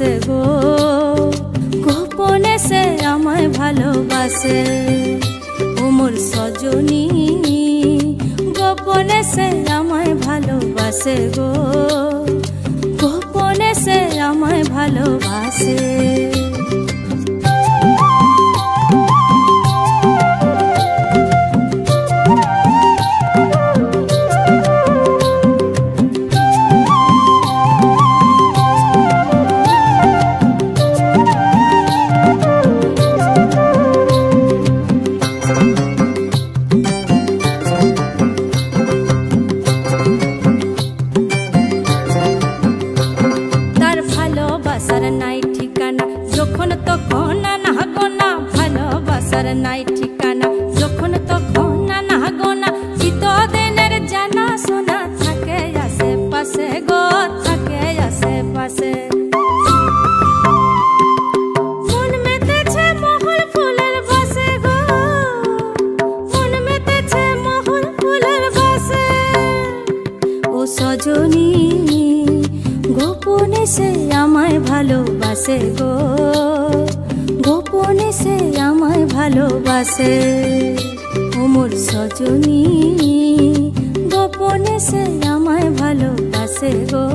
ভালোবাসে গো, গোপনে সে আমায় ভালোবাসে। ও মোর সজনী গোপনে সে আমায় ভালোবাসে গো, গোপনে সে আমায় ভালোবাসে। ভালোবাসার নাই ঠিকানা যখন তখন না গোনা, ভালোবাসার নাই ঠিকানা যখন তখন না গোনা। চিতদিনের জানা শোনা থাকে আশেপাশে গো, থাকে আশেপাশে। মন মেতেছে মহুল ফুলের বাসে গো, মন মেতেছে মহুল ফুলের বাসে। ও সজনী গোপনে সে আমায় ভালোবাসে গো, গোপনে সে আমায় ভালোবাসে। ও মোর সজনী গোপনে সে আমায় ভালোবাসে গো।